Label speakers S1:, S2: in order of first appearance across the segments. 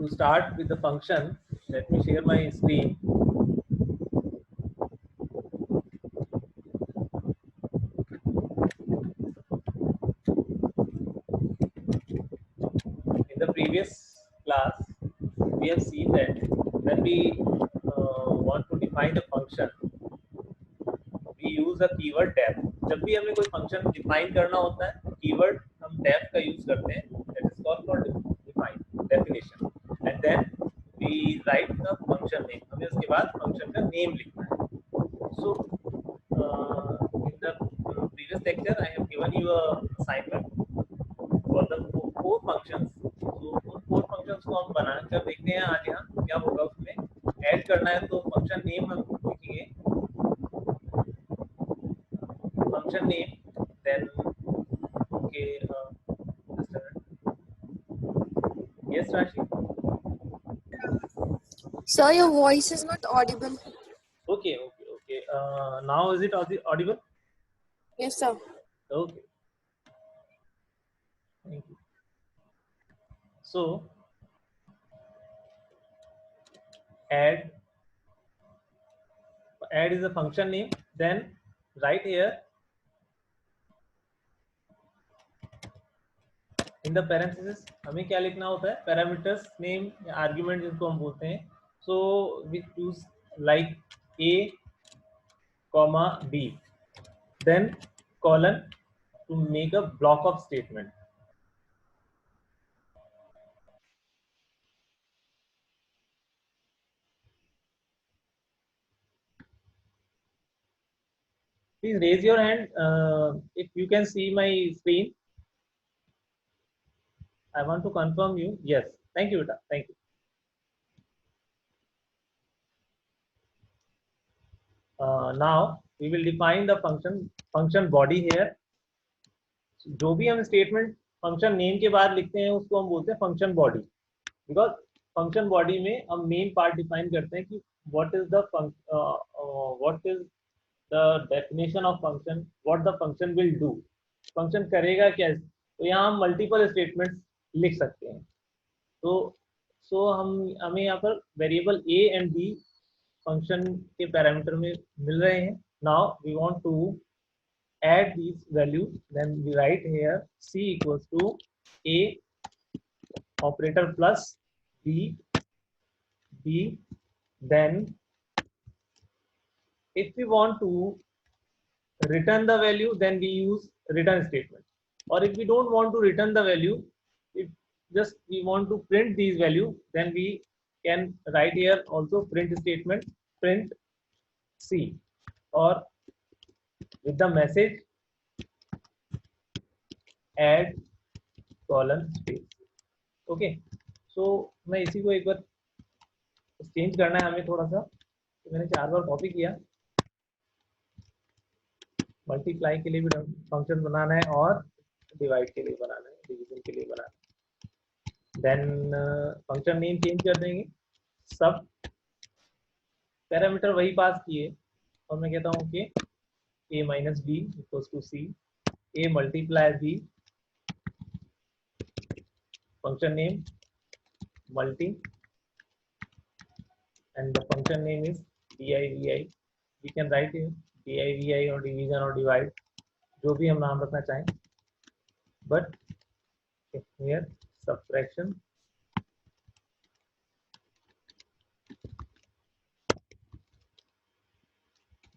S1: to start with the function, let me share my screen. In the previous class, we have seen that when we want to define a function, we use a keyword def. जब भी हमें कोई function define करना होता है, keyword हम def का use करते हैं. That is called for define definition. And then we write the function name. हमें उसके बाद function का name लिखना है. So in the previous lecture, I have given you a assignment for the four functions. So उन four functions को हम बनाकर देखते हैं आज यहाँ क्या होगा उसमें. ऐड करना है तो function name हम लिखेंगे. Function name, then okay, just a minute. Yes, Rashi.
S2: Sir, your voice is not audible.
S1: Okay. Now is it audible?
S2: Yes, sir.
S1: Okay. Thank you. So add is a function name. Then right here in the parenthesis हमें क्या लिखना होता है? Parameters name या argument जिसको हम बोलते हैं. So we choose like A, comma B, then colon to make a block of statement. Please raise your hand if you can see my screen. I want to confirm you. Yes. Thank you, Vita. Thank you. Now we will define the function body here. जो भी हम statement function name के बाद लिखते हैं उसको हम बोलते हैं function body. Because function body में हम main part define करते हैं कि what is the definition of function, what the function will do. Function करेगा क्या? तो यहाँ हम multiple statements लिख सकते हैं. तो हमें यहाँ पर variable a and b function के पैरामीटर में मिल रहे हैं. Now we want to add these values, then we write here c equals to a operator plus b, then if we want to return the value, then we use return statement. Or if we don't want to return the value, if just we want to print these value, then we can write here also print statement, print c, or with the message add colon space. Okay, so मैं इसी को एक बार change करना है हमें थोड़ा सा. तो मैंने 4 बार कॉपी किया. मल्टीप्लाई के लिए भी फंक्शन बनाना है और डिवाइड के लिए बनाना है, डिवीजन के लिए बनाना है. देन फंक्शन नेम चेंज कर देंगे. सब पैरामीटर वही पास किए और मैं कहता हूँ कि a minus B equals to C, a multiply B, function name multi, and the function name is divi. We can write here divi or division or divide, जो भी हम नाम रखना चाहें. But here subtraction,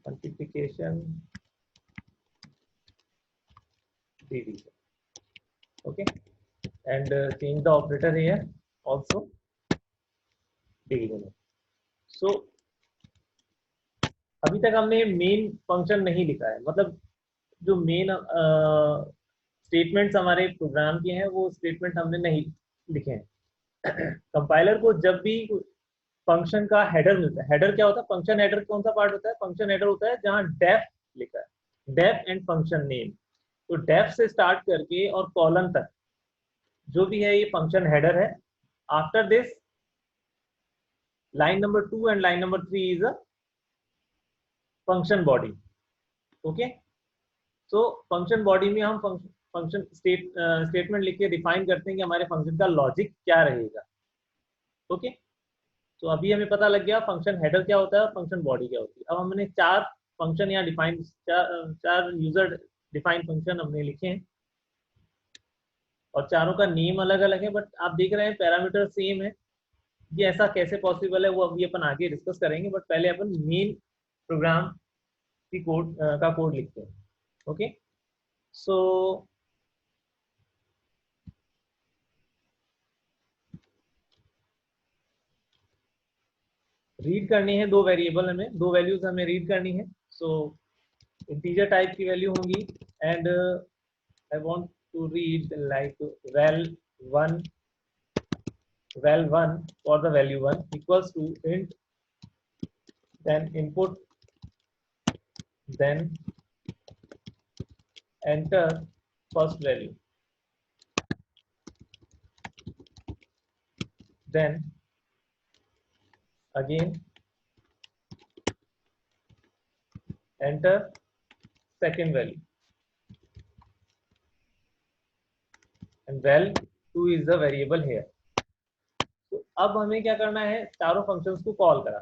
S1: multiplication, division. Okay, and change the operator here also division. So अभी तक हमने main function नहीं लिखा है, मतलब जो मेन स्टेटमेंट्स हमारे प्रोग्राम के हैं वो स्टेटमेंट हमने नहीं लिखे हैं. कंपाइलर को जब भी फंक्शन का हेडर मिलता है, हेडर क्या होता है? फंक्शन हेडर कौन सा पार्ट होता है? फंक्शन हेडर होता है जहां डेफ लिखा है, डेफ एंड फंक्शन नेम. तो डेफ से स्टार्ट करके और कॉलन तक जो भी है ये फंक्शन हेडर है. After this line number 2 and line number 3 is a function body. Okay, so function body में हम फंक्शन स्टेटमेंट लिख के डिफाइन करते हैं कि हमारे फंक्शन का लॉजिक क्या रहेगा. ओके, तो अभी हमें पता लग गया फंक्शन हेडर क्या होता है और फंक्शन बॉडी क्या होती है। अब हमने चार फंक्शन यहाँ डिफाइन, चार यूजर डिफाइन फंक्शन हमने लिखे हैं और चारों का नेम अलग अलग है, बट आप देख रहे हैं पैरामीटर सेम है। ये ऐसा कैसे पॉसिबल है वो अभी अपन आगे डिस्कस करेंगे, बट पहले अपन मेन प्रोग्राम की कोड का कोड लिखते हैं। ओके, सो रीड करनी है दो वेरिएबल, हमें दो वैल्यूज हमें रीड करनी है। सो इंटीजर टाइप की वैल्यू होंगी and I want to read like val1 for the value 1 equals to int then input then enter first value then again enter second value and val2 is the variable here। तो अब हमें क्या करना है, चारों functions को call करा।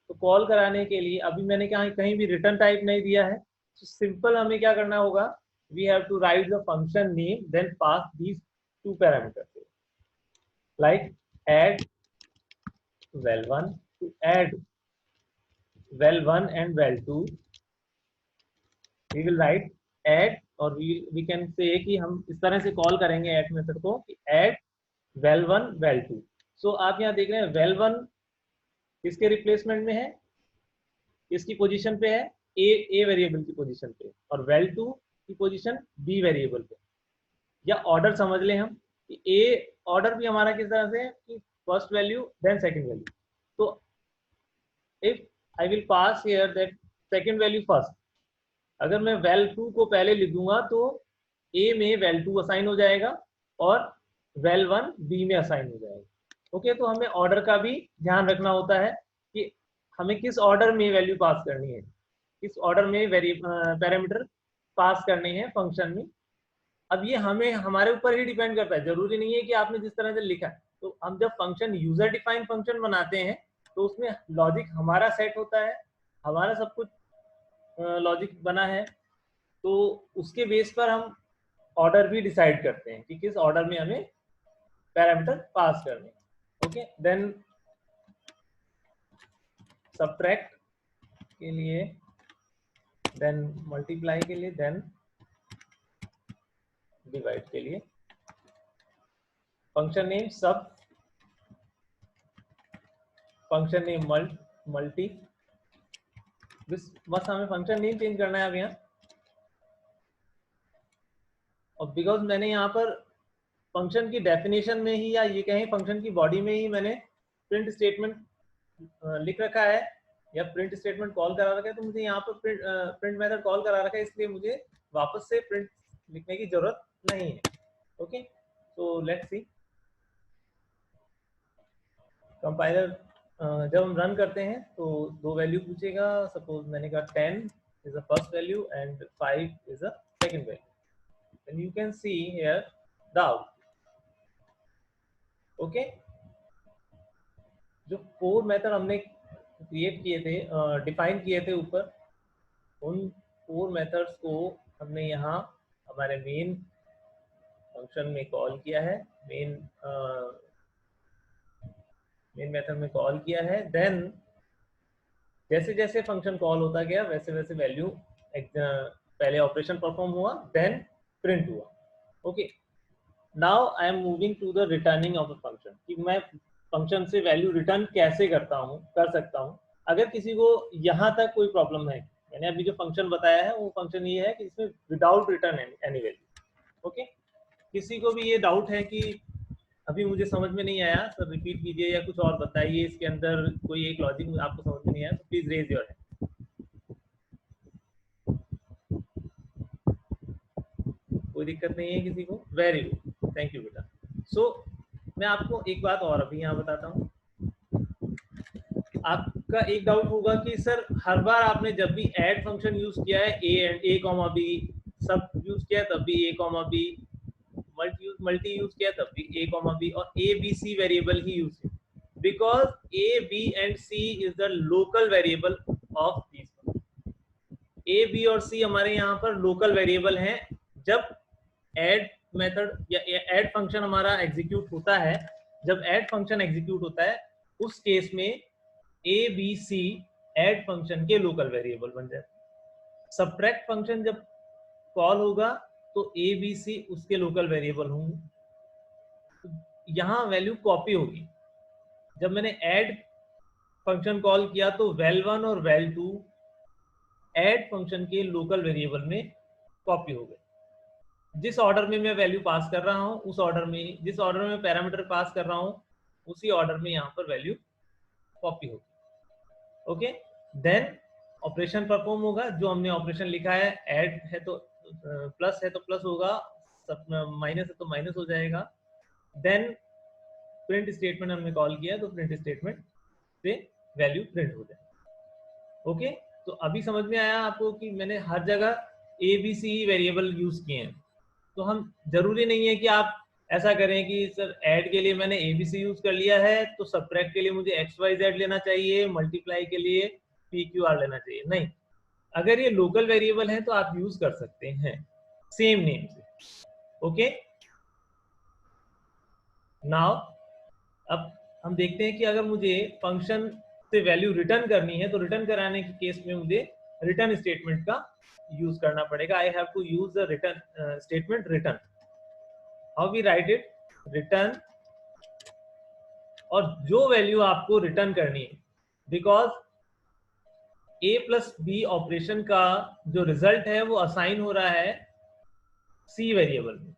S1: तो कॉल कराने के लिए अभी मैंने कहीं भी रिटर्न टाइप नहीं दिया है, तो सिंपल हमें क्या करना होगा, we have to write the function name then pass these two parameters like add val1 to add val1 and val2 we will write add और we can say कि हम इस तरह से कॉल करेंगे add मेथड को कि add val1 val2। सो आप यहाँ देख रहे हैं val1 किसके रिप्लेसमेंट में है, किसकी पोजीशन पे है, ए वेरिएबल की पोजीशन पे, और val2 की पोजीशन बी वेरिएबल पे। या ऑर्डर समझ लें हम कि ए ऑर्डर भी हमारा किस तरह से है कि first value then second value. तो if I will pass here that second value first, अगर मैं val2 को पहले लिख दूंगा तो ए में val2 असाइन हो जाएगा और val1 बी में असाइन हो जाएगा। ओके, तो हमें ऑर्डर का भी ध्यान रखना होता है कि हमें किस ऑर्डर में वैल्यू पास करनी है, किस ऑर्डर में पैरामीटर पास करने हैं फंक्शन में। अब ये हमें हमारे ऊपर ही डिपेंड करता है, जरूरी नहीं है कि आपने जिस तरह से लिखा है। तो हम जब फंक्शन यूजर डिफाइन फंक्शन बनाते हैं तो उसमें लॉजिक हमारा सेट होता है, हमारा सब कुछ लॉजिक बना है, तो उसके बेस पर हम ऑर्डर भी डिसाइड करते हैं कि किस ऑर्डर में हमें पैरामीटर पास करने। ओके, देन सबट्रैक्ट के लिए, देन मल्टीप्लाई के लिए, देन डिवाइड के लिए। फंक्शन नेम सब, फंक्शन नेम मल्टी, बस हमें फंक्शन नेम चेंज करना है अब यहाँ। और बिकॉज मैंने यहाँ पर फंक्शन की डेफिनेशन में ही या ये कहें फंक्शन की बॉडी में ही मैंने प्रिंट स्टेटमेंट लिख रखा है या प्रिंट स्टेटमेंट कॉल करा रखा है, तो मुझे यहाँ पर प्रिंट मेथड कॉल करा रखा है, इसलिए मुझे वापस से प्रिंट लिखने की जरूरत नहीं है। ओके, तो लेट्स सी कंपाइलर जब हम रन करते हैं तो दो वैल्यू पूछेगा। सपोज मैंने कहा 10 is the first value and 5 is the second value, and you can see here the output. Okay, जो 4 मेथड हमने क्रिएट किए थे, डिफाइन किए थे ऊपर, उन 4 मेथड्स को हमने यहाँ हमारे मेन फंक्शन में कॉल किया है, मेन मेथड में कॉल किया है। देन जैसे जैसे फंक्शन कॉल होता गया वैसे वैसे वैल्यू पहले ऑपरेशन परफॉर्म हुआ, देन प्रिंट हुआ। Okay, now I am moving to the returning of a function, कि मैं फंक्शन से वैल्यू रिटर्न कैसे कर सकता हूँ। अगर किसी को यहाँ तक कोई प्रॉब्लम है, मैंने अभी जो फंक्शन बताया है वो फंक्शन ये है कि इसमें without return any value. Okay, किसी को भी ये डाउट है कि अभी मुझे समझ में नहीं आया, सर रिपीट कीजिए या कुछ और बताइए, इसके अंदर कोई एक लॉजिक आपको समझ में नहीं आया, तो प्लीज रेज योर हैंड। कोई दिक्कत नहीं है किसी को? वेरी गुड, थैंक यू बेटा। सो मैं आपको एक बात और अभी यहाँ बताता हूँ। आपका एक डाउट होगा कि सर हर बार आपने जब भी ऐड फंक्शन यूज किया है, A comma B sub use किया है, तब भी A comma B, multi use किया तब भी ए कॉमा बी, और ए बी सी वेरिएबल ही यूज किया। because a, b and c is the local variable of these functions. a, b और c हमारे यहाँ पर लोकल वेरिएबल हैं. जब ऐड मेथड या ऐड फंक्शन हमारा एग्जीक्यूट होता है, जब ऐड फंक्शन एग्जीक्यूट होता है उस केस में a, b, c add function के लोकल वेरिएबल बन जाते हैं. सबट्रैक्ट फंक्शन जब कॉल होगा तो a, b, c उसके लोकल वेरिएबल होंगे. यहाँ वैल्यू कॉपी होगी. जब मैंने ऐड फंक्शन कॉल किया तो val1 और val2 ऐड फंक्शन के लोकल वेरिएबल में कॉपी हो गए. जिस ऑर्डर में मैं वैल्यू पास कर रहा हूँ उस ऑर्डर में, जिस ऑर्डर में पैरामीटर पास कर रहा हूँ उसी ऑर्डर में यहाँ पर वैल्यू कॉपी होगी. ओके, देन ऑपरेशन परफॉर्म होगा. जो हमने ऑपरेशन लिखा है, ऐड है तो प्लस है तो प्लस होगा, माइनस है तो माइनस हो जाएगा. देन प्रिंट स्टेटमेंट हमने कॉल किया तो प्रिंट स्टेटमेंट से वैल्यू प्रिंट हो जाए. ओके, तो अभी समझ में आया आपको कि मैंने हर जगह A B C variable use किए हैं. तो हम जरूरी नहीं है कि आप ऐसा करें कि सर ऐड के लिए मैंने ए बी सी यूज कर लिया है तो सबट्रैक्ट के लिए मुझे एक्स वाई जेड लेना चाहिए, मल्टीप्लाई के लिए पी क्यू आर लेना चाहिए. नहीं, अगर ये लोकल वेरिएबल है तो आप यूज कर सकते हैं सेम नेम से. ओके, नाउ अब हम देखते हैं कि अगर मुझे फंक्शन से वैल्यू रिटर्न करनी है तो रिटर्न कराने के केस में मुझे रिटर्न स्टेटमेंट का यूज करना पड़ेगा. I have to use the return statement return. How we write it? Return, और जो वैल्यू आपको रिटर्न करनी है, because a plus B operation का जो रिजल्ट है वो असाइन हो रहा है c वेरिएबल में.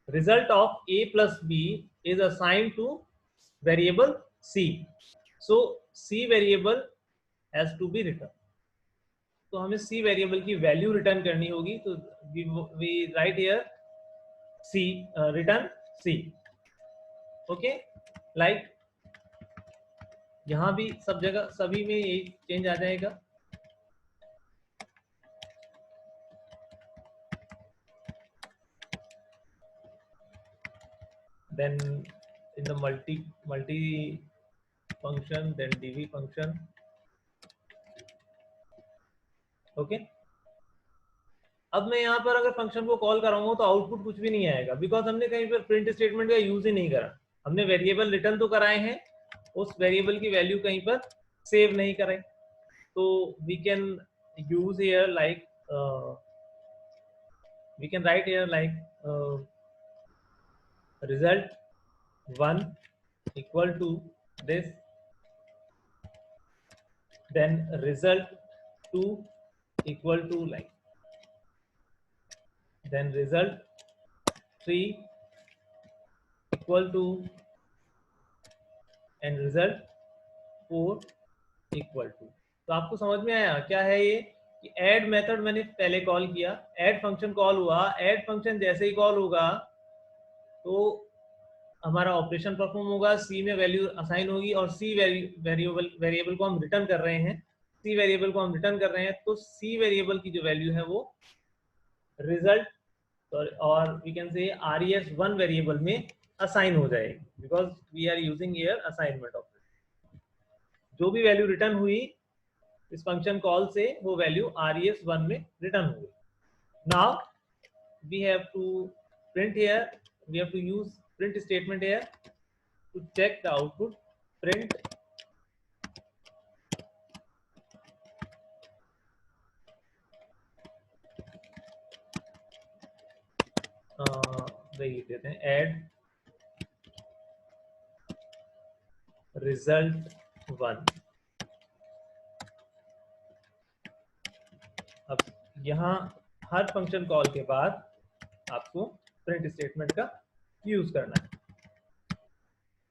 S1: Result of a plus B is assign to variable c. So c variable has to be return. तो हमें c वेरिएबल की वैल्यू रिटर्न करनी होगी. तो we write here c, return c. Okay, like यहाँ भी सब जगह सभी में यही चेंज आ जाएगा. then in the multi function, then dv function. Okay, अब मैं यहाँ पर अगर फंक्शन को कॉल कराऊंगा तो आउटपुट कुछ भी नहीं आएगा, बिकॉज हमने कहीं पर प्रिंट स्टेटमेंट का यूज ही नहीं करा. हमने वेरिएबल रिटर्न तो कराए हैं, उस वेरिएबल की वैल्यू कहीं पर सेव नहीं कराई. तो we can use here like, we can write here like result 1 equal to this, then result 2 equal to like, then result 3 equal to, and result 4 equal to. तो आपको समझ में आया क्या है ये कि ऐड मेथड मैंने पहले कॉल किया, ऐड फंक्शन कॉल हुआ, ऐड फंक्शन जैसे ही कॉल होगा तो हमारा ऑपरेशन परफॉर्म होगा, सी में वैल्यू असाइन होगी और सी वेरिएबल को हम रिटर्न कर रहे हैं. सी वेरिएबल को हम रिटर्न कर रहे हैं तो सी वेरिएबल की जो वैल्यू है वो रिजल्ट और वी कैन से res1 वेरिएबल में असाइन हो जाएगी, because we are using here assignment operation. जो भी वैल्यू रिटर्न हुई इस फंक्शन कॉल से वो वैल्यू res1 में रिटर्न हो गई. Now we have to print here, we have to use print statement here to check the output. Print वही देते हैं add result 1. अब यहाँ हर फंक्शन कॉल के बाद आपको प्रिंट स्टेटमेंट का यूज करना है.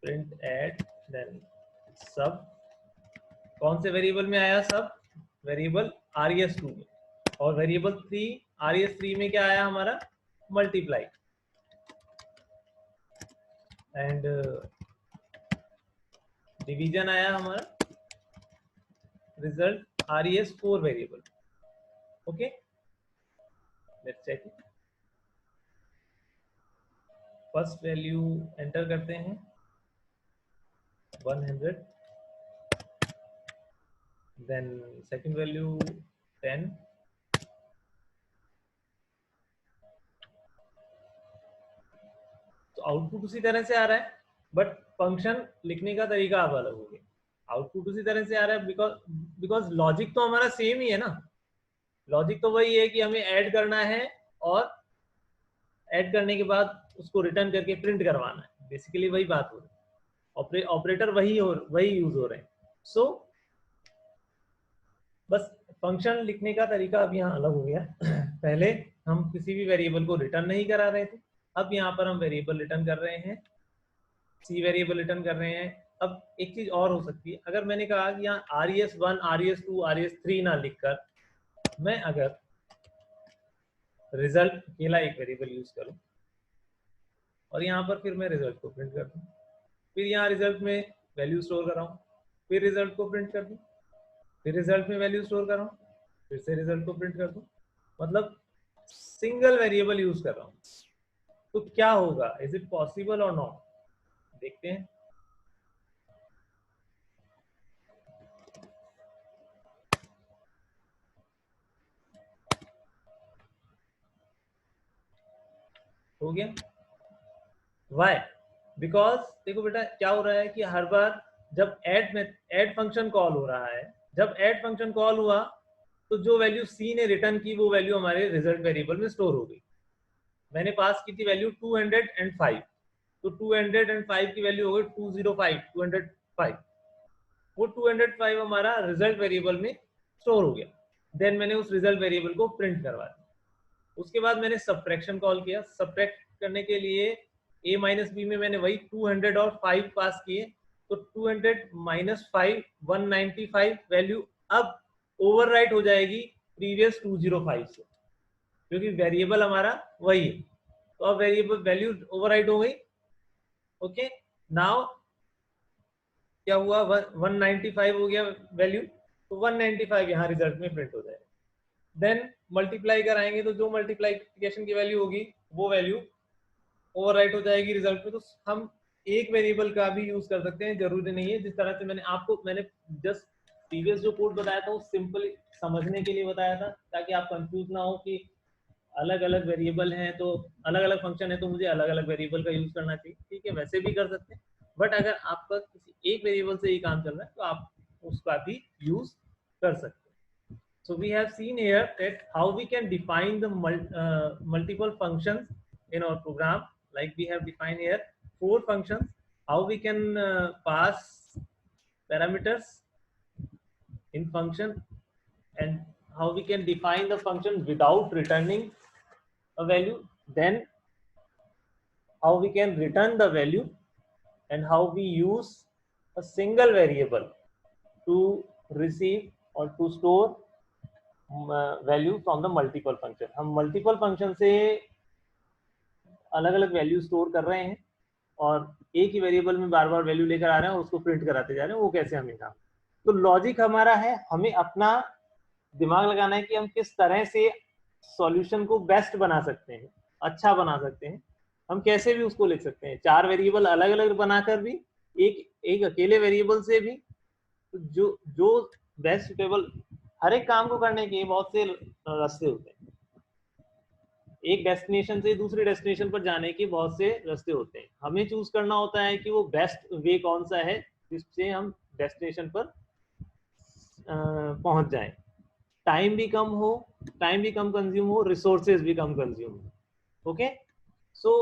S1: प्रिंट ऐड देन सब, कौन से वेरिएबल में आया सब? वेरिएबल res2 में. और वेरिएबल 3 res3 में क्या आया हमारा? मल्टीप्लाई. एंड डिवीजन आया हमारा रिजल्ट res4 वेरिएबल. Okay, let's check it. First value enter करते हैं, 100, then second value 10, तो आउटपुट उसी तरह से आ रहा है, बट फंक्शन लिखने का तरीका अब अलग हो गया। आउटपुट उसी तरह से आ रहा है बिकॉज लॉजिक तो हमारा सेम ही है ना। लॉजिक तो वही है कि हमें ऐड करना है और ऐड करने के बाद उसको रिटर्न करके प्रिंट करवाना है, बेसिकली वही बात हो रही है। ऑपरेटर वही यूज हो रहे हैं। सो बस फंक्शन लिखने का तरीका अब यहाँ अलग हो गया। पहले हम किसी भी वेरिएबल को रिटर्न नहीं करा रहे थे, अब यहाँ पर हम वेरिएबल रिटर्न कर रहे हैं, सी वेरिएबल रिटर्न कर रहे हैं। अब एक चीज और हो सकती है, अगर मैंने कहा कि यहाँ res1 res2 res3 ना लिखकर मैं अगर रिजल्ट अकेला एक वेरिएबल यूज करूं और यहाँ पर फिर मैं रिजल्ट को प्रिंट कर दूं, फिर यहाँ रिजल्ट में वैल्यू स्टोर कर रहा हूँ, फिर रिजल्ट को प्रिंट कर दूं, फिर रिजल्ट में वैल्यू स्टोर कर रहा हूँ, फिर से रिजल्ट को प्रिंट कर दूं, मतलब सिंगल वेरिएबल यूज कर रहा हूँ। तो क्या होगा, इज इट पॉसिबल और नॉट, देखते हैं। हो गया। वाई? बिकॉज देखो बेटा क्या हो रहा है कि हर बार जब ऐड फंक्शन कॉल हो रहा है, जब ऐड फंक्शन कॉल हुआ तो जो वैल्यू सी ने रिटर्न की वो वैल्यू हमारे रिजल्ट वेरिएबल में स्टोर हो गई। मैंने पास की थी वैल्यू 205, तो 205 की वैल्यू हो गई 205 वो 205 हमारा रिजल्ट वेरिएबल में स्टोर हो गया। देन मैंने उस रिजल्ट वेरिएबल को प्रिंट करवा दिया। उसके बाद मैंने सब्ट्रैक्शन कॉल किया। सब्ट्रैक्ट करने के लिए a माइनस बी में मैंने वही 200 और 5 पास किए, तो 200 माइनस 5 195 वैल्यू अब ओवरराइट हो जाएगी प्रीवियस 205 से, क्योंकि वेरिएबल हमारा वही है। तो अब वेरिएबल वैल्यू ओवरराइट हो गई। ओके, नाउ क्या हुआ, 195 हो गया वैल्यू, तो 195 यहाँ रिजल्ट में प्रिंट हो जाएगा। देन मल्टीप्लाई कराएंगे तो जो मल्टीप्लिकेशन की वैल्यू होगी वो वैल्यू ओवरराइट हो जाएगी रिजल्ट में। तो हम एक वेरिएबल का भी यूज कर सकते हैं, जरूरी नहीं है। जिस तरह से मैंने जस्ट प्रीवियस जो कोड बताया था वो सिंपल समझने के लिए बताया था, ताकि आप कंफ्यूज ना हो कि अलग अलग वेरिएबल हैं तो अलग अलग फंक्शन है तो मुझे अलग अलग वेरिएबल का यूज करना चाहिए। ठीक है, वैसे भी कर सकते हैं, बट अगर आपका किसी एक वेरिएबल से ही काम चल रहा है तो आप उसका भी यूज कर सकते हैं। So we have seen here that how we can define the multiple functions in our program. Like we have defined here 4 functions. How we can pass parameters in function, and how we can define the function without returning a value. Then how we can return the value, and how we use a single variable to receive or to store value from the multiple function. हम multiple function से अलग अलग value store कर रहे हैं और एक ही variable में बार बार वैल्यू लेकर आ रहे हैं और उसको प्रिंट कराते जा रहे हैं। वो कैसे हमें काम, तो लॉजिक हमारा है, हमें अपना दिमाग लगाना है कि हम किस तरह से सॉल्यूशन को बेस्ट बना सकते हैं, अच्छा बना सकते हैं। हम कैसे भी उसको लिख सकते हैं, 4 वेरिएबल अलग अलग बनाकर भी, एक अकेले वेरिएबल से भी, जो बेस्ट सुटेबल। हर एक काम को करने के बहुत से रास्ते होते हैं, एक डेस्टिनेशन से दूसरी डेस्टिनेशन पर जाने के बहुत से रास्ते होते हैं। हमें चूज करना होता है कि वो बेस्ट वे कौन सा है जिससे हम डेस्टिनेशन पर पहुंच जाएं, टाइम भी कम कंज्यूम हो, रिसोर्सेज भी कम कंज्यूम हो। ओके, सो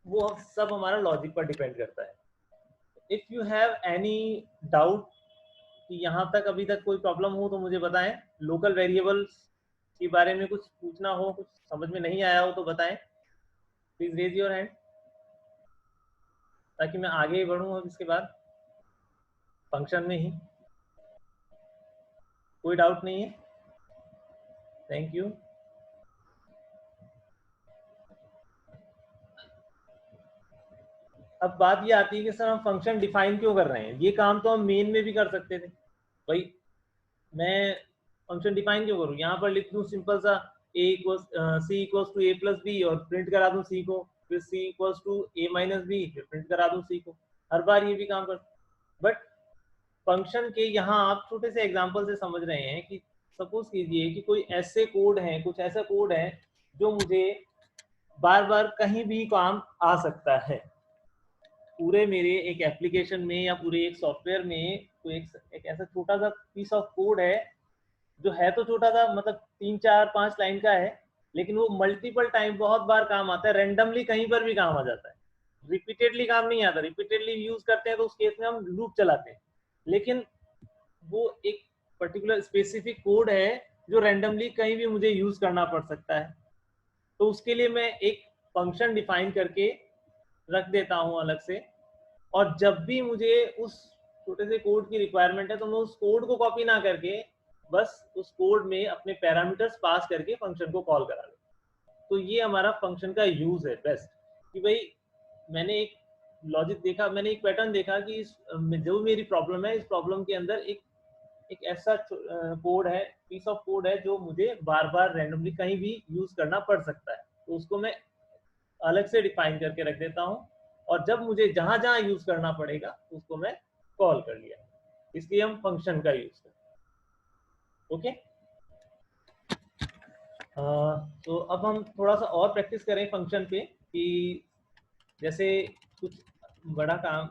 S1: वो सब हमारा लॉजिक पर डिपेंड करता है। If you have any doubt कि यहाँ तक अभी तक कोई प्रॉब्लम हो तो मुझे बताएं। लोकल वेरिएबल्स के बारे में कुछ पूछना हो, कुछ समझ में नहीं आया हो तो बताएं, प्लीज रेज योर हैंड, ताकि मैं आगे बढ़ूं। अब इसके बाद फंक्शन में ही कोई डाउट नहीं है? Thank you. अब बात ये आती है कि सर हम फंक्शन डिफाइन क्यों कर रहे हैं? ये काम तो हम मेन में भी कर सकते थे भाई। मैं फंक्शन डिफाइन क्यों करूं? यहाँ पर लिख दूं सिंपल सा c equals to a plus b और प्रिंट करा दूं c को, फिर c equals to a minus b, फिर प्रिंट करा दूं c को। हर बार ये भी काम कर, बट फंक्शन के यहाँ आप छोटे से एग्जांपल से समझ रहे हैं कि सपोज कीजिए कि कोई ऐसे कोड है, कुछ ऐसा कोड है जो मुझे बार बार कहीं भी काम आ सकता है। पूरे मेरे एक एप्लीकेशन में या पूरे एक सॉफ्टवेयर में कोई एक ऐसा छोटा सा पीस ऑफ कोड है जो है तो छोटा सा, मतलब 3 4 5 लाइन का है, लेकिन वो मल्टीपल टाइम बहुत बार काम आता है, रेंडमली कहीं पर भी काम आ जाता है। रिपीटेडली काम नहीं आता, रिपीटेडली यूज करते हैं तो उस केस में हम लूप चलाते हैं, लेकिन वो एक पर्टिकुलर स्पेसिफिक कोड है जो रेंडमली कहीं भी मुझे यूज करना पड़ सकता है। तो उसके लिए मैं एक फंक्शन डिफाइन करके रख देता हूँ अलग से, और जब भी मुझे उस छोटे से कोड की रिक्वायरमेंट है तो मैं उस कोड को कॉपी ना करके बस उस कोड में अपने पैरामीटर्स पास करके फंक्शन को कॉल करा लूँ। तो ये हमारा फंक्शन का यूज है बेस्ट, कि भाई मैंने एक लॉजिक देखा, मैंने एक पैटर्न देखा कि जो मेरी प्रॉब्लम है, इस प्रॉब्लम के अंदर एक ऐसा कोड है, पीस ऑफ कोड है जो मुझे बार बार रैंडमली कहीं भी यूज करना पड़ सकता है, तो उसको मैं अलग से डिफाइन करके रख देता हूँ, और जब मुझे जहां जहां यूज करना पड़ेगा उसको मैं कॉल कर लिया, इसलिए हम फंक्शन का यूज करते हैं। ओके, तो अब हम थोड़ा सा और प्रैक्टिस करें फंक्शन पे, कि जैसे कुछ बड़ा काम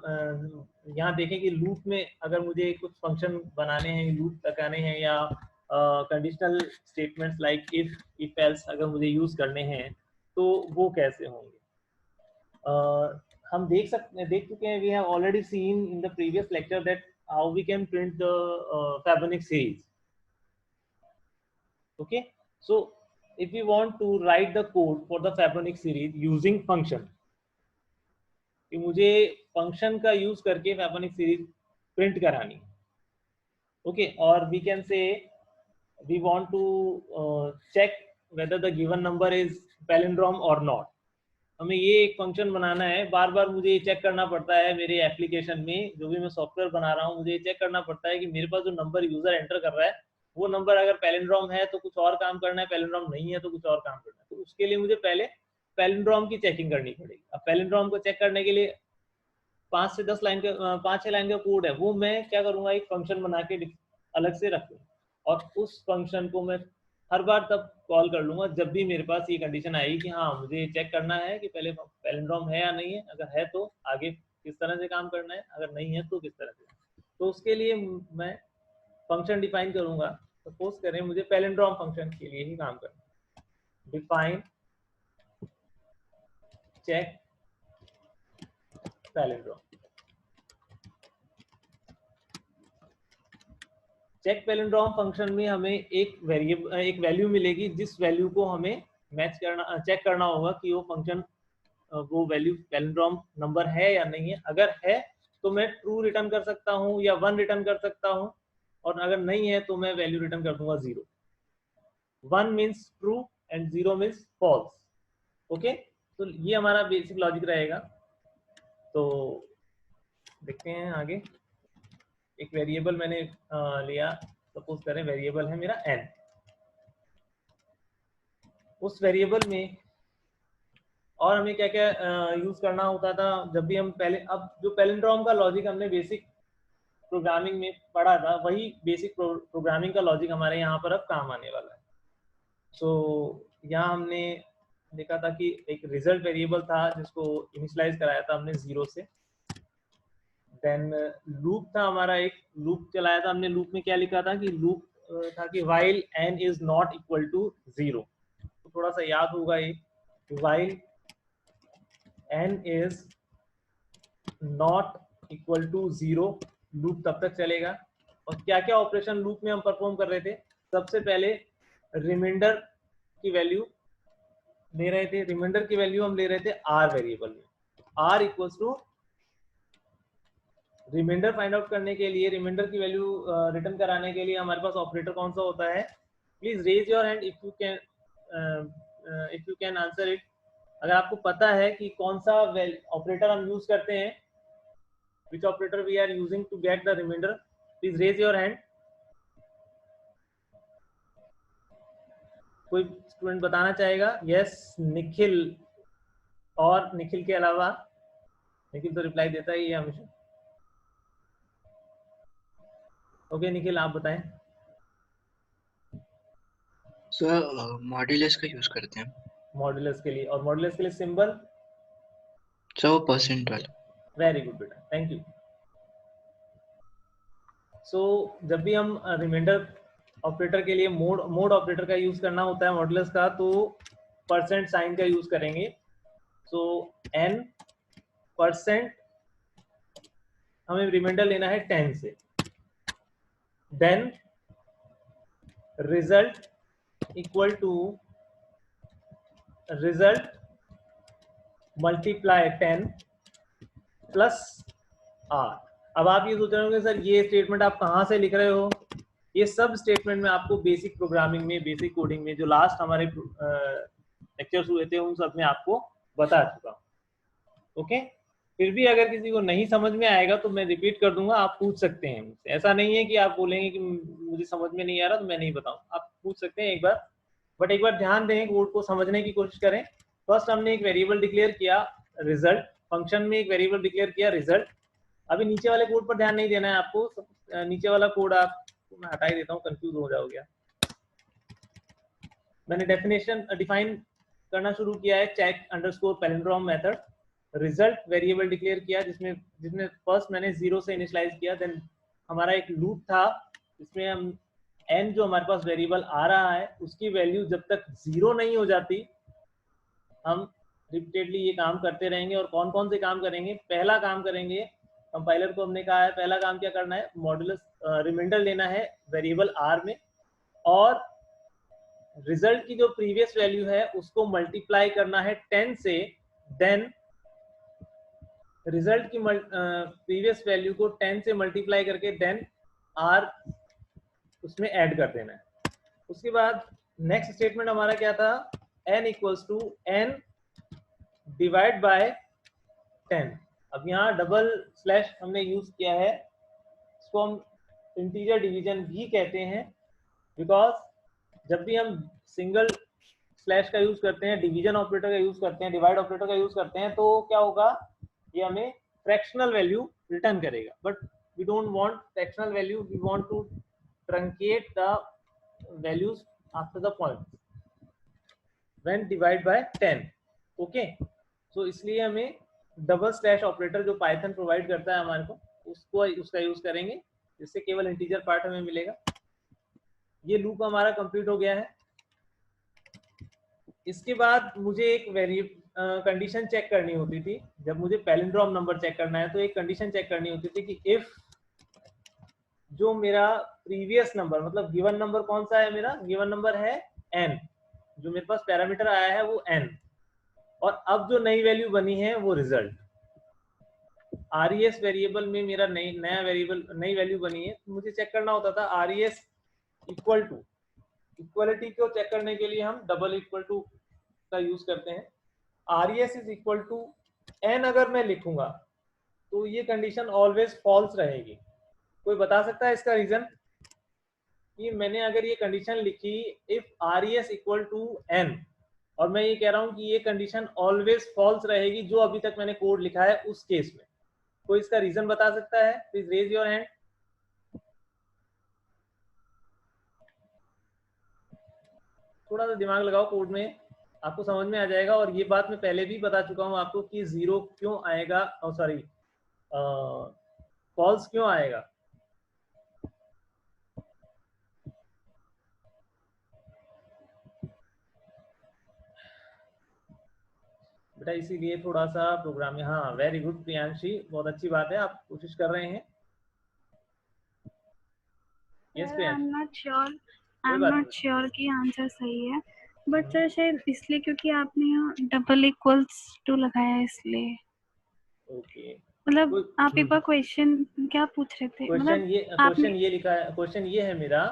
S1: यहाँ देखें कि लूप में अगर मुझे कुछ फंक्शन बनाने हैं, लूप लगाने हैं, या conditional statements like if else अगर मुझे यूज करने हैं तो वो कैसे होंगे। हम देख चुके हैं, we have already seen in the previous lecture that how we can print the Fibonacci series. Okay, so if we want to write the code for the Fibonacci series using function, कि मुझे function का use करके Fibonacci series print करानी, okay, और we can say we want to check whether the given number is palindrome or not. हमें ये एक function बनाना है, बार बार मुझे ये चेक करना पड़ता है मेरे एप्लीकेशन में, जो भी मैं सॉफ्टवेयर बना रहा हूँ मुझे ये चेक करना पड़ता है कि मेरे पास जो नंबर यूजर एंटर कर रहा है वो नंबर अगर पैलिंड्रोम है तो कुछ और काम करना है, पैलिंड्रोम नहीं है तो कुछ और काम करना है। तो उसके लिए मुझे पहले पैलिंड्रोम की चेकिंग करनी पड़ेगी। अब पैलिंड्रोम को चेक करने के लिए 5 से 10 लाइन का 5 6 लाइन का कोड है, वो मैं क्या करूंगा, एक फंक्शन बना के अलग से रख लूँ, और उस फंक्शन को मैं हर बार तब कॉल कर लूंगा जब भी मेरे पास ये कंडीशन आएगी कि हाँ मुझे चेक करना है कि पहले पैलिंड्रोम है या नहीं है, अगर है तो आगे किस तरह से काम करना है, अगर नहीं है तो किस तरह से। तो उसके लिए मैं फंक्शन डिफाइन करूंगा। सपोज करें मुझे पैलिंड्रोम फंक्शन के लिए ही काम करना है, define check palindrome. Check palindrome function में हमें एक वेरिएबल, एक वैल्यू मिलेगी, जिस वैल्यू को हमें मैच करना, चेक करना होगा कि वो फंक्शन, वो वैल्यू पैलिंड्रोम नंबर है या नहीं है। अगर है तो मैं ट्रू रिटर्न कर सकता हूँ या 1 रिटर्न कर सकता हूँ, और अगर नहीं है तो मैं वैल्यू रिटर्न कर दूंगा 0। 1 means true and 0 means false. Okay, तो ये हमारा बेसिक लॉजिक रहेगा। तो देखते हैं आगे। एक वेरिएबल मैंने लिया, सपोज करें वेरिएबल है मेरा n। उस वेरिएबल में और हमें क्या क्या यूज करना होता था जब भी हम पहले, अब जो पैलिंड्रोम का लॉजिक हमने बेसिक प्रोग्रामिंग में पढ़ा था, वही बेसिक प्रोग्रामिंग का लॉजिक हमारे यहाँ पर अब काम आने वाला है। सो यहाँ हमने देखा था कि एक रिजल्ट वेरिएबल था जिसको इनिशियलाइज कराया था हमने 0 से। देन लूप था हमारा, एक लूप चलाया था हमने। लूप में क्या लिखा था कि लूप था कि while n is not equal to 0। तो थोड़ा सा याद होगा ये, while n is not equal to 0 loop तब तक चलेगा। और क्या क्या ऑपरेशन लूप में हम परफॉर्म कर रहे थे, सबसे पहले रिमाइंडर की वैल्यू ले रहे थे। रिमाइंडर की वैल्यू हम ले रहे थे r वेरिएबल में। r equals to remainder find out करने के लिए, रिमाइंडर की वैल्यू रिटर्न कराने के लिए हमारे पास ऑपरेटर कौन सा होता है। Please raise your hand if you can answer it. अगर आपको पता है कि कौन सा ऑपरेटर हम यूज करते हैं, which operator we are using to get the remainder, please raise your hand. कोई स्टूडेंट बताना चाहेगा? यस, निखिल। और निखिल के अलावा, निखिल तो रिप्लाई देता ही है हमेशा। ओके निखिल आप बताएं।
S3: सर मॉड्यूलस का यूज करते हैं
S1: मॉड्यूलस के लिए, और मॉड्यूलस के लिए सिंबल
S3: सर, वो परसेंट वाला।
S1: वेरी गुड बेटा, थैंक यू। सो जब भी हम रिमाइंडर ऑपरेटर के लिए मोड ऑपरेटर का यूज करना होता है मॉड्यूलस का, तो परसेंट साइन का यूज करेंगे। सो n परसेंट हमें रिमाइंडर लेना है 10 से, then result equal to result multiply 10 plus r। अब आप ये सोच रहे होंगे सर ये स्टेटमेंट आप कहाँ से लिख रहे हो? ये सब स्टेटमेंट में आपको बेसिक प्रोग्रामिंग में, बेसिक कोडिंग में जो लास्ट हमारे लेक्चर्स हुए थे उन सब में आपको बता चुका हूँ। ओके, फिर भी अगर किसी को नहीं समझ में आएगा तो मैं रिपीट कर दूंगा, आप पूछ सकते हैं मुझसे। ऐसा नहीं है कि आप बोलेंगे कि मुझे समझ में नहीं आ रहा तो मैं नहीं बताऊँ, आप पूछ सकते हैं एक बार। बट एक बार ध्यान दें, कोड को समझने की कोशिश करें। फर्स्ट हमने एक वेरिएबल डिक्लेयर किया रिजल्ट, फंक्शन में एक वेरिएबल डिक्लेयर किया रिजल्ट। अभी नीचे वाले कोड पर ध्यान नहीं देना है आपको, नीचे वाला कोड आप मैं हटा ही देता हूँ, कंफ्यूज हो जाओगे। मैंने डेफिनेशन डिफाइन करना शुरू किया है, check underscore palindrome method. Result variable declare किया जिसमें फर्स्ट मैंने 0 से इनिशियलाइज किया। देन हमारा एक लूप था जिसमें हम n जो हमारे पास वेरिएबल आ रहा है उसकी वैल्यू जब तक 0 नहीं हो जाती हम रिपीटेडली ये काम करते रहेंगे। और कौन कौन से काम करेंगे? पहला काम करेंगे, कंपाइलर को हमने कहा है पहला काम क्या करना है, मॉड्यूलस रिमाइंडर लेना है वेरिएबल r में, और रिजल्ट की जो प्रीवियस वैल्यू है उसको मल्टीप्लाई करना है 10 से। देन रिजल्ट की प्रीवियस वैल्यू को 10 से मल्टीप्लाई करके देन r उसमें ऐड कर देना है। उसके बाद नेक्स्ट स्टेटमेंट हमारा क्या था, n equals to n divide by 10। अब यहाँ डबल स्लैश हमने यूज किया है, इसको हम इंटीजर डिवीजन भी कहते हैं, बिकॉज जब भी हम सिंगल स्लैश का यूज करते हैं, डिवीजन ऑपरेटर का यूज करते हैं, डिवाइड ऑपरेटर का यूज करते हैं, तो क्या होगा, ये हमें फ्रैक्शनल वैल्यू रिटर्न करेगा। But we don't want fractional value, we want to truncate the values after the point when divide by 10। Okay, so इसलिए हमें डबल स्लैश ऑपरेटर जो पाइथन प्रोवाइड करता है हमारे को, उसका यूज करेंगे, जिससे केवल इंटीजर पार्ट हमें मिलेगा। ये लूप हमारा कंप्लीट हो गया है। इसके बाद मुझे एक कंडीशन चेक करनी होती थी। जब मुझे पैलिंड्रोम नंबर चेक करना है तो एक कंडीशन चेक करनी होती थी कि इफ जो मेरा प्रीवियस नंबर, मतलब गिवन नंबर कौन सा है, मेरा गिवन नंबर है n, जो मेरे पास पैरामीटर आया है वो n, और अब जो नई वैल्यू बनी है वो रिजल्ट। res वेरिएबल में मेरा नया वेरिएबल, नई वैल्यू बनी है, तो मुझे चेक करना होता था res इक्वल टू, इक्वलिटी को चेक करने के लिए हम डबल इक्वल टू का यूज करते हैं। res is equal to n अगर मैं लिखूंगा तो ये कंडीशन ऑलवेज फॉल्स रहेगी। कोई बता सकता है इसका रीजन? कि मैंने अगर ये कंडीशन लिखी if res equal to n, और मैं ये कह रहा हूँ कि ये कंडीशन ऑलवेज फॉल्स रहेगी जो अभी तक मैंने कोड लिखा है उस केस में, कोई इसका रीजन बता सकता है? Please raise your hand. थोड़ा सा दिमाग लगाओ, कोड में आपको समझ में आ जाएगा। और ये बात मैं पहले भी बता चुका हूँ आपको कि 0 क्यों आएगा, सॉरी फॉल्स क्यों आएगा। बेटा इसीलिए थोड़ा सा प्रोग्रामिंग, हाँ वेरी गुड प्रियांशी, बहुत अच्छी बात है, आप कोशिश कर रहे हैं। Yes Priyanshi,
S4: I'm not sure कि आंसर सही है, बट सर शायद इसलिए क्योंकि आपने यहाँ डबल इक्वल्स टू लगाया है इसलिए।
S1: ओके,
S4: मतलब आप एक बार क्वेश्चन क्या पूछ रहे थे?
S1: क्वेश्चन ये लिखा है, क्वेश्चन ये है मेरा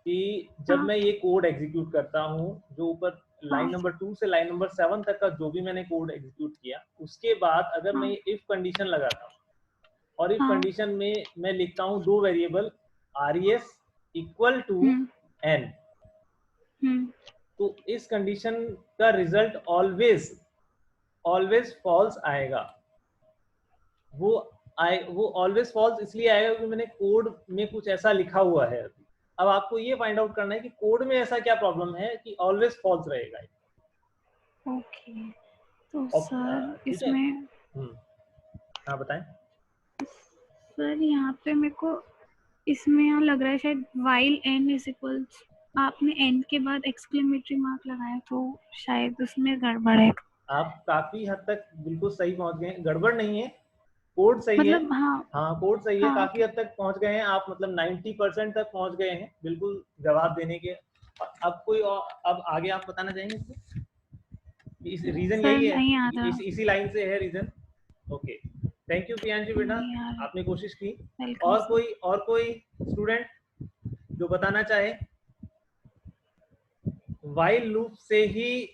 S1: कि जब
S4: हाँ,
S1: मैं ये कोड एग्जीक्यूट करता हूँ, जो ऊपर लाइन नंबर 2 से लाइन नंबर 7 तक का जो भी मैंने कोड एग्जीक्यूट किया, उसके बाद अगर मैं ये इफ कंडीशन लगाता हूँ, और इफ कंडीशन में मैं लिखता हूँ दो variable res equal to n, तो इस कंडीशन का रिजल्ट ऑलवेज फॉल्स आएगा। वो वो ऑलवेज फॉल्स इसलिए आएगा क्योंकि मैंने कोड में कुछ ऐसा लिखा हुआ है। अब आपको ये फाइंड आउट करना है कि कोड में ऐसा क्या प्रॉब्लम है कि ऑलवेज फॉल्स रहेगा।
S4: ओके, तो सर
S1: ठीक है।
S4: इसमें
S1: हाँ बताएं।
S4: सर यहाँ पे मेरे को इसमें यहाँ लग रहा है शायद while n is equals, आपने n के बाद एक्सक्लेमेटरी मार्क लगाया तो शायद उसमें गड़बड़ है।
S1: आप काफी हद तक बिल्कुल सही पहुंच गए हैं, गड़बड़ नहीं है, कोड सही है।
S4: मतलब हाँ
S1: हाँ कोड सही है,
S4: हाँ
S1: काफी हद तक पहुंच गए हैं आप, मतलब 90% तक पहुंच गए हैं बिल्कुल जवाब देने के। अब कोई और, अब आगे आप बताना चाहेंगे इसमें? इस रीजन
S4: सर
S1: यही है,
S4: नहीं आ रहा।
S1: इसी लाइन से है reason. Okay, thank you Priyanshi बेटा,
S4: नहीं आ रहा।
S1: आपने कोशिश की।
S4: वेलकम
S1: और
S4: सर।
S1: कोई स्टूडेंट जो बताना चाहे? व्हाइल लूप से ही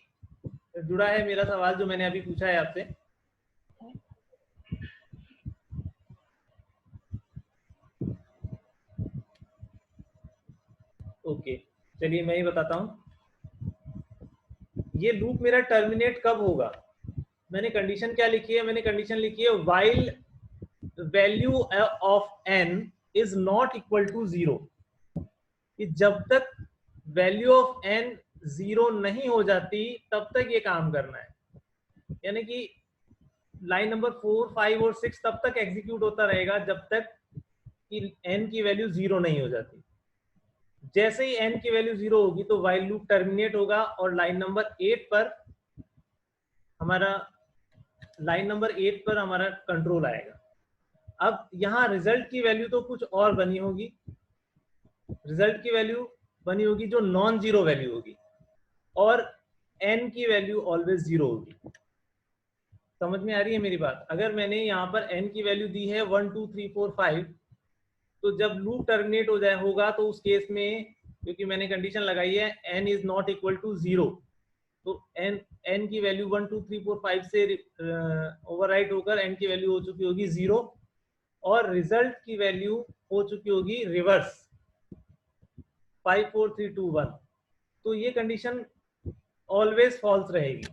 S1: जुड़ा है मेरा सवाल जो मैंने अभी पूछा है आपसे। ओके, चलिए मैं ही बताता हूँ। ये लूप मेरा टर्मिनेट कब होगा? मैंने कंडीशन क्या लिखी है? मैंने कंडीशन लिखी है while value of n is not equal to 0, कि जब तक वैल्यू ऑफ n 0 नहीं हो जाती तब तक ये काम करना है। यानी कि लाइन नंबर 4, 5 और 6 तब तक एग्जीक्यूट होता रहेगा जब तक कि n की वैल्यू 0 नहीं हो जाती। जैसे ही n की वैल्यू 0 होगी तो व्हाइल लूप टर्मिनेट होगा और लाइन नंबर 8 पर हमारा कंट्रोल आएगा। अब यहाँ रिजल्ट की वैल्यू तो कुछ और बनी होगी, रिजल्ट की वैल्यू बनी होगी जो नॉन जीरो वैल्यू होगी, और n की वैल्यू ऑलवेज 0 होगी। समझ में आ रही है मेरी बात? अगर मैंने यहाँ पर n की वैल्यू दी है 1 2 3 4 5, तो जब लूप टर्मिनेट हो जाए होगा तो उस केस में, क्योंकि मैंने कंडीशन लगाई है n is not equal to 0, तो n की वैल्यू 1 2 3 4 5 से ओवरराइट होकर n की वैल्यू हो चुकी होगी 0, और रिजल्ट की वैल्यू हो चुकी होगी रिवर्स 5 4 3 2 1। तो ये कंडीशन ऑलवेज फॉल्स रहेगी।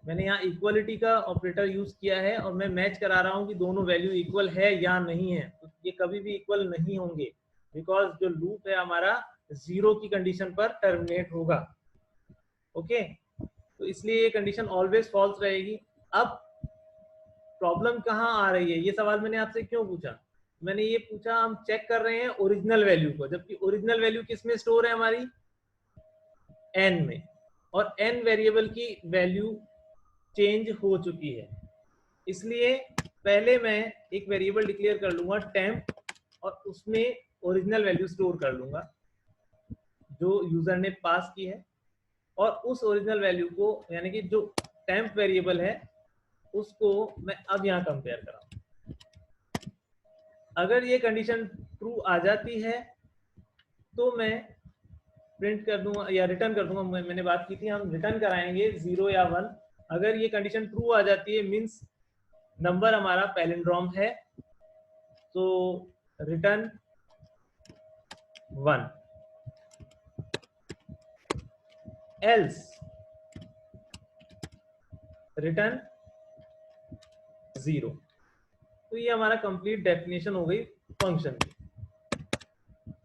S1: मैंने यहाँ इक्वलिटी का ऑपरेटर यूज किया है और मैं मैच करा रहा हूँ कि दोनों वैल्यू इक्वल है या नहीं है। तो ये कभी भी इक्वल नहीं होंगे, बिकॉज जो लूप है हमारा 0 की कंडीशन पर टर्मिनेट होगा। ओके, तो इसलिए ये कंडीशन ऑलवेज फॉल्स रहेगी। अब प्रॉब्लम कहाँ आ रही है? ये सवाल मैंने आपसे क्यों पूछा? मैंने ये पूछा, हम चेक कर रहे हैं ओरिजिनल वैल्यू को, जबकि ओरिजिनल वैल्यू किस में स्टोर है हमारी? n में, और n वेरिएबल की वैल्यू चेंज हो चुकी है। इसलिए पहले मैं एक वेरिएबल डिक्लेयर कर लूंगा टेम्प, और उसमें ओरिजिनल वैल्यू स्टोर कर लूंगा जो यूजर ने पास की है, और उस ओरिजिनल वैल्यू को, यानी कि जो टेम्प वेरिएबल है उसको मैं अब यहाँ कंपेयर कर रहा हूँ। अगर ये कंडीशन ट्रू आ जाती है तो मैं प्रिंट कर दूंगा या रिटर्न कर दूंगा। मैंने बात की थी हम रिटर्न कराएंगे 0 या 1। अगर ये कंडीशन ट्रू आ जाती है मींस नंबर हमारा पैलिंड्रोम है, तो रिटर्न 1, एल्स रिटर्न 0। तो ये हमारा कंप्लीट डेफिनेशन हो गई फंक्शन की।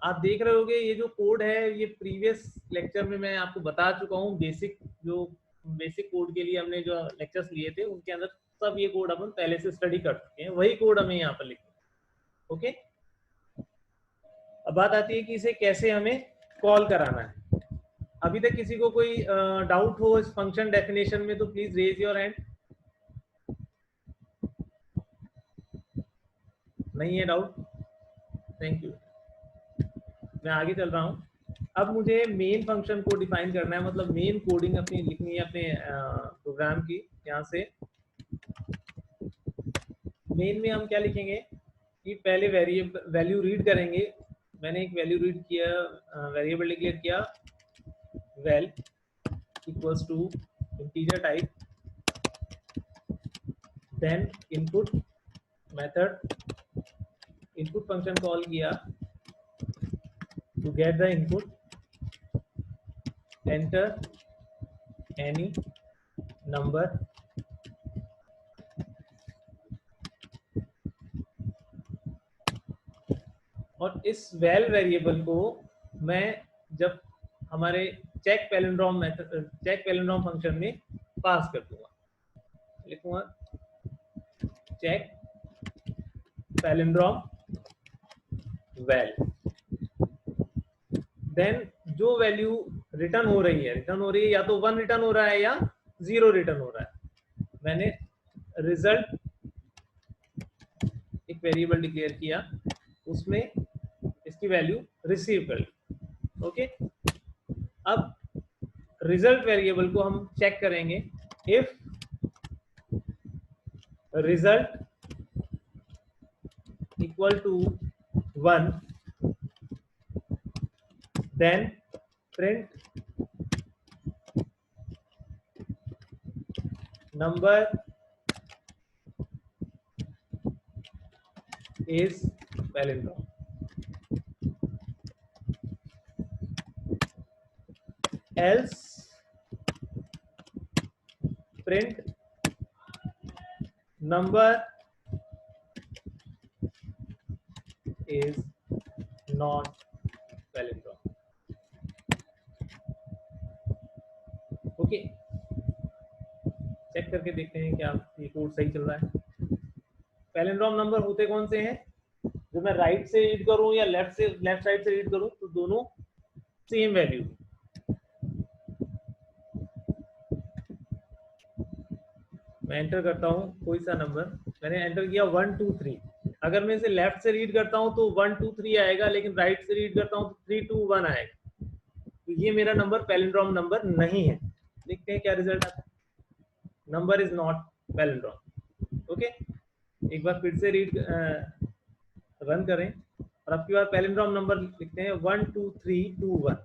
S1: आप देख रहे होगे ये जो कोड है ये प्रीवियस लेक्चर में मैं आपको बता चुका हूँ। बेसिक कोड के लिए हमने जो लेक्चर्स लिए थे उनके अंदर सब ये कोड अपन पहले से स्टडी कर चुके हैं, वही कोड हमें यहाँ पर लिखना। ओके, अब बात आती है कि इसे कैसे हमें कॉल कराना है। अभी तक किसी को कोई डाउट हो इस फंक्शन डेफिनेशन में तो प्लीज रेज योर हैंड। नहीं है डाउट? थैंक यू, मैं आगे चल रहा हूँ। अब मुझे मेन फंक्शन को डिफाइन करना है, मतलब मेन कोडिंग अपनी लिखनी है अपने प्रोग्राम की। यहाँ से मेन में हम क्या लिखेंगे कि पहले वैल्यू रीड करेंगे। मैंने एक वैल्यू रीड किया, वेरिएबल डिक्लेयर किया val equals to integer type, then input method, input function call किया to get the input, enter any number, और इस वैल वेरिएबल को मैं जब हमारे चेक पैलिंड्रोम फंक्शन में पास कर दूंगा, लिखूंगा चेक पैलिंड्रोम वैल, देन जो वैल्यू रिटर्न हो रही है या तो 1 रिटर्न हो रहा है या 0 रिटर्न हो रहा है। मैंने रिजल्ट एक वेरिएबल डिक्लेयर किया, उसमें इसकी वैल्यू रिसीव कर ली। ओके, अब रिजल्ट वेरिएबल को हम चेक करेंगे। If result equal to 1 then print number is palindrome. Else print number is not palindrome. Okay, check करके देखते हैं क्या ये कोड सही चल रहा है। पैलिंड्रोम नंबर होते कौन से हैं? जो मैं राइट से रीड करूं या लेफ्ट साइड से रीड करूं तो दोनों सेम वैल्यू। मैं एंटर करता हूं कोई सा नंबर, मैंने एंटर किया 1 2 3। अगर मैं इसे लेफ्ट से रीड करता हूं तो 1 2 3 आएगा, लेकिन राइट से रीड करता हूं तो 3 2 1 आएगा। तो ये मेरा नंबर पैलिंड्रोम नंबर नहीं है। देखते हैं क्या रिजल्ट आता है। Number is not palindrome. Okay, एक बार फिर से रन करें और अब की बार पैलिंड्रोम नंबर लिखते हैं 1 2 3 2 1।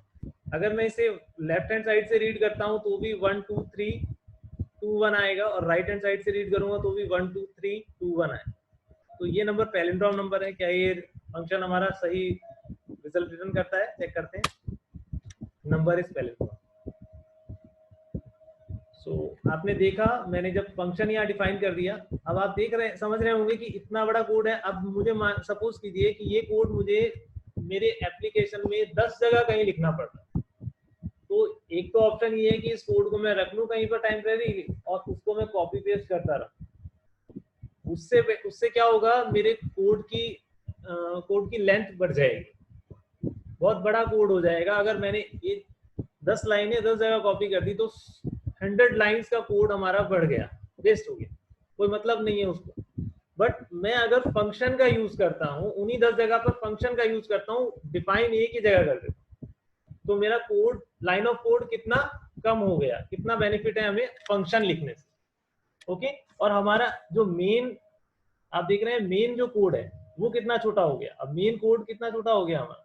S1: अगर मैं इसे लेफ्ट हैंड साइड से रीड करता हूं तो भी 1 2 3 2 1 आएगा, और राइट हैंड साइड से रीड करूंगा तो भी 1 2 3 2 1 आएगा। तो ये नंबर पैलिंड्रोम नंबर है। क्या ये फंक्शन हमारा सही रिजल्ट रिटर्न करता है? चेक करते हैं। Number is palindrome. आपने देखा, मैंने जब फंक्शन यहाँ डिफाइन कर दिया, अब आप समझ रहे होंगे कि इतना बड़ा कोड है। अब मुझे सपोज कीजिए कि ये कोड मुझे मेरे एप्लीकेशन में 10 जगह कहीं लिखना पड़ रहा है, तो एक तो ऑप्शन ये है कि इस कोड को मैं रख लूं कहीं पर टेम्परेरी और उसको मैं कॉपी पेस्ट करता रहूं। उससे क्या होगा, मेरे कोड की लेंथ बढ़ जाएगी, बहुत बड़ा कोड हो जाएगा। अगर मैंने ये 10 लाइनें 10 जगह कॉपी कर दी तो 100 लाइंस का कोड हमारा बढ़ गया, वेस्ट हो गया, कोई मतलब नहीं है उसको। बट मैं अगर फंक्शन का यूज करता हूँ, उन्हीं 10 जगह पर फंक्शन का यूज करता हूँ, डिफाइन एक ही जगह कर देता हूँ, तो मेरा कोड, लाइन ऑफ कोड कितना कम हो गया। कितना बेनिफिट है हमें फंक्शन लिखने से। ओके, और हमारा जो मेन, आप देख रहे हैं मेन जो कोड है वो कितना छोटा हो गया। अब मेन कोड कितना छोटा हो गया हमारा।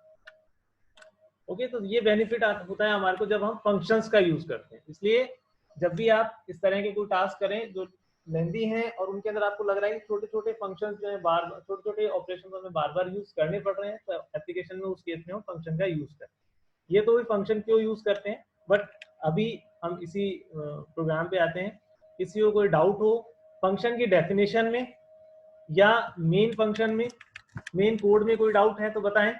S1: ओके, तो ये बेनिफिट होता है हमारे को जब हम फंक्शंस का यूज करते हैं। इसलिए जब भी आप इस तरह के कोई टास्क करें जो लेंदी हैं और उनके अंदर आपको लग रहा है कि छोटे छोटे फंक्शंस जो है छोटे छोटे ऑपरेशन में बार बार यूज करने पड़ रहे हैं, तो एप्लीकेशन में उस केस में हम फंक्शन का यूज करें। ये तो भी फंक्शन क्यों यूज करते हैं, बट अभी हम इसी प्रोग्राम पे आते हैं। किसी को कोई डाउट हो फंक्शन की डेफिनेशन में या मेन फंक्शन में, मेन कोड में कोई डाउट है तो बताएं।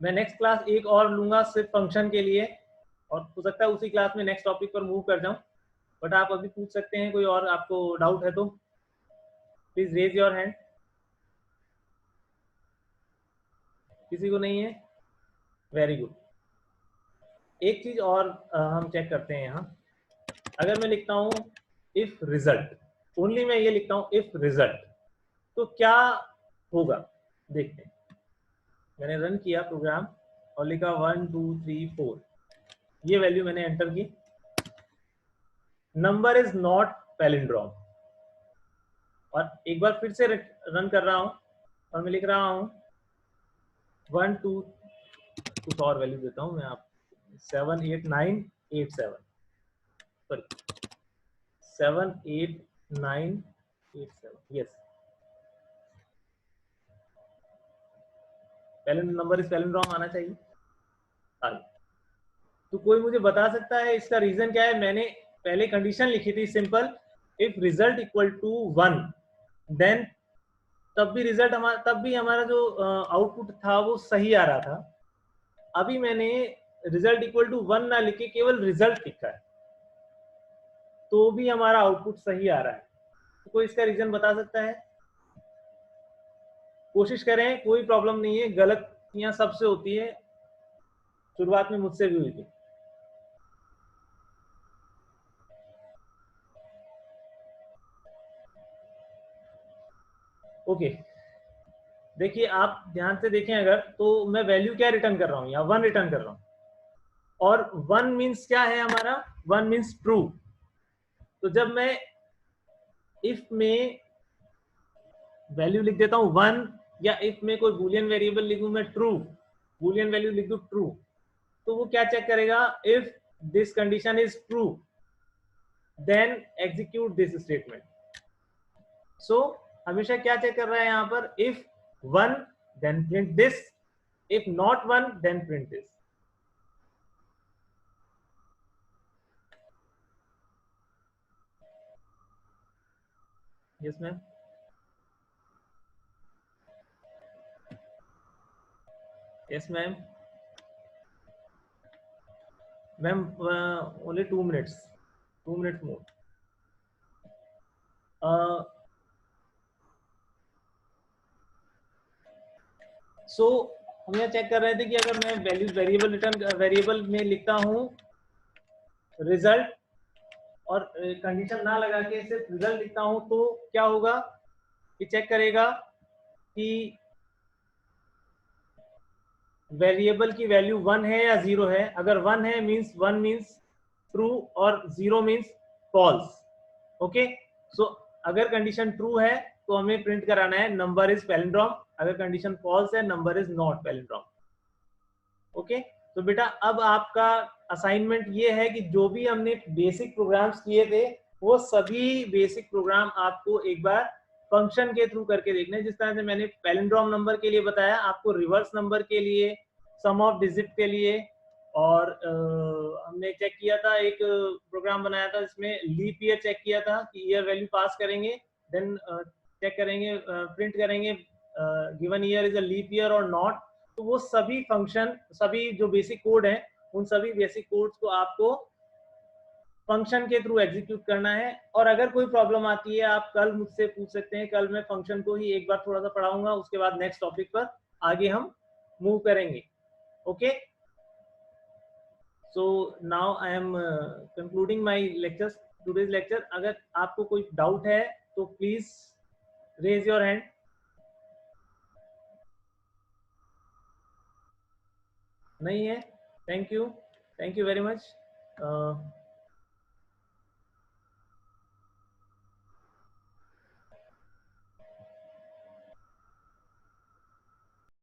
S1: मैं नेक्स्ट क्लास एक और लूंगा सिर्फ फंक्शन के लिए, और हो सकता है उसी क्लास में नेक्स्ट टॉपिक पर मूव कर जाऊं, बट आप अभी पूछ सकते हैं। कोई और आपको डाउट है तो प्लीज रेज योर हैंड। किसी को नहीं है? Very good. एक चीज और हम चेक करते हैं यहाँ। अगर मैं लिखता हूँ इफ रिजल्ट, ओनली मैं ये लिखता हूँ इफ रिजल्ट, तो क्या होगा देखते हैं। मैंने रन किया प्रोग्राम और लिखा 1 2 3 4, ये वैल्यू मैंने एंटर की। नंबर इज नॉट पैलिंड्रोम, और एक बार फिर से रन कर रहा हूं और मैं लिख रहा हूं 1 2, कुछ और वैल्यू देता हूं मैं आप 7 8 9 8 7, sorry 7 8 9 8 7, yes number is palindrome आना चाहिए। तो कोई मुझे बता सकता है इसका रीजन क्या है? मैंने पहले कंडीशन लिखी थी simple, if result equal to 1 then तब भी रिजल्ट हमारा, तब भी हमारा जो आउटपुट था वो सही आ रहा था। अभी मैंने रिजल्ट इक्वल टू 1 ना लिखे केवल रिजल्ट लिखा है, तो भी हमारा आउटपुट सही आ रहा है। तो कोई इसका रीजन बता सकता है? कोशिश करें, कोई प्रॉब्लम नहीं है, गलतियां सबसे होती है, शुरुआत में मुझसे भी हुई थी। ओके, देखिए आप ध्यान से देखें अगर, तो मैं वैल्यू क्या रिटर्न कर रहा हूँ, या 1 रिटर्न कर रहा हूँ, और 1 मीन्स क्या है हमारा, 1 मीन्स ट्रू। तो जब मैं इफ में वैल्यू लिख देता हूँ 1, या इफ में कोई बूलियन वेरिएबल लिखूं मैं ट्रू, बूलियन वैल्यू लिख दूं ट्रू, तो वो क्या चेक करेगा, if this condition is true then execute this statement. So हमेशा क्या चेक कर रहा है यहाँ पर, if 1 then print this, if not 1 then print this. Yes ma'am. Yes ma'am. Ma'am only 2 minutes, 2 minutes more। So हम यह चेक कर रहे थे कि अगर मैं वैल्यूज वेरिएबल रिटर्न वेरिएबल में लिखता हूँ रिजल्ट, और कंडीशन ना लगा के सिर्फ रिजल्ट लिखता हूँ, तो क्या होगा कि चेक करेगा कि वेरिएबल की वैल्यू 1 है या 0 है। अगर 1 है मींस 1 मींस ट्रू और 0 मींस फॉल्स। ओके, सो अगर कंडीशन ट्रू है तो हमें प्रिंट कराना है नंबर इज पैलिंड्रोम, अगर कंडीशन फॉल्स है number is not palindrome. Okay, तो बेटा अब आपका असाइनमेंट ये है कि जो भी हमने बेसिक प्रोग्राम्स किए थे वो सभी बेसिक प्रोग्राम आपको एक बार फंक्शन के थ्रू करके देखना है। जिस तरह से मैंने पैलिंड्रोम नंबर के लिए बताया, आपको रिवर्स नंबर के लिए, सम ऑफ डिजिट के लिए, और हमने चेक किया था, एक प्रोग्राम बनाया था जिसमें लीप ईयर चेक किया था कि ईयर वैल्यू पास करेंगे, देन चेक करेंगे, प्रिंट करेंगे given year is a leap year or not. तो वो सभी फंक्शन, सभी जो बेसिक कोड है, उन सभी बेसिक कोड्स को आपको फंक्शन के थ्रू एग्जीक्यूट करना है। और अगर कोई प्रॉब्लम आती है आप कल मुझसे पूछ सकते हैं, कल मैं फंक्शन को ही एक बार थोड़ा सा पढ़ाऊंगा, उसके बाद नेक्स्ट टॉपिक पर आगे हम मूव करेंगे। Okay, so now I am concluding my lecture, today's lecture. अगर आपको कोई डाउट है तो प्लीज रेज योर हैंड। नहीं है? Thank you very much.